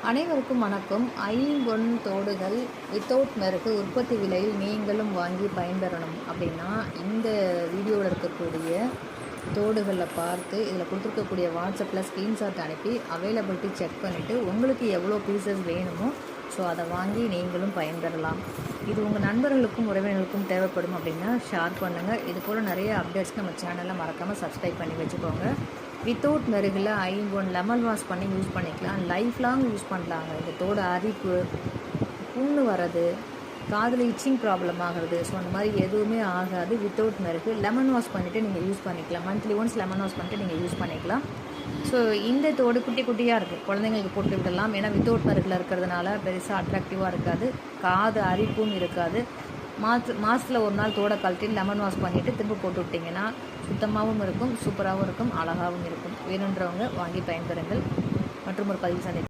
அனைவருக்கும் வணக்கம். ஐம்பொன் தோடுகள் வித்தவுட் மெருகு உற்பத்தி விலையில் நீங்களும் வாங்கி பயன்பெறணும் அப்படின்னா இந்த வீடியோவில் இருக்கக்கூடிய தோடுகளில் பார்த்து இதில் கொடுத்துருக்கக்கூடிய வாட்ஸ்அப்பில் ஸ்க்ரீன்ஷாட் அனுப்பி அவைலபிலிட்டி செக் பண்ணிவிட்டு உங்களுக்கு எவ்வளோ பீசஸ் வேணுமோ ஸோ அதை வாங்கி நீங்களும் பயன்பெறலாம். இது உங்கள் நண்பர்களுக்கும் உறவினர்களுக்கும் தேவைப்படும் அப்படின்னா ஷேர் பண்ணுங்கள். இது போல் நிறைய அப்டேட்ஸ்க்கு நம்ம சேனலில் மறக்காமல் சப்ஸ்கிரைப் பண்ணி வச்சுக்கோங்க. வித்தவுட் மெருகில் ஐம்பொன் லெமன் வாஷ் பண்ணி யூஸ் பண்ணிக்கலாம். லைஃப் லாங் யூஸ் பண்ணலாங்க. இந்த தோடு அரிப்பு, புண்ணு வர்றது, காதில் இச்சிங் ப்ராப்ளம் ஆகிறது, ஸோ அந்த மாதிரி எதுவுமே ஆகாது. வித்தவுட் மெருகு லெமன் வாஷ் பண்ணிவிட்டு நீங்கள் யூஸ் பண்ணிக்கலாம். மந்த்லி ஒன்ஸ் லெமன் வாஷ் பண்ணிட்டு நீங்கள் யூஸ் பண்ணிக்கலாம். ஸோ இந்த தோடு குட்டி குட்டியாக இருக்குது, குழந்தைங்களுக்கு போட்டு விடலாம். ஏன்னா வித்தவுட் மெருகில் இருக்கிறதுனால பெருசாக அட்ராக்டிவாக இருக்காது, காது அரிப்பும் இருக்காது. மாதத்தில் ஒரு நாள் தோடை கழட்டி லெமன் வாஷ் பண்ணிவிட்டு திரும்ப போட்டு விட்டிங்கன்னா சுத்தமாகவும் இருக்கும், சூப்பராகவும் இருக்கும், அழகாகவும் இருக்கும். வேணுன்றவங்க வாங்கி பயன்பெறுங்கள். மற்றும் ஒரு பதிவு சந்தி.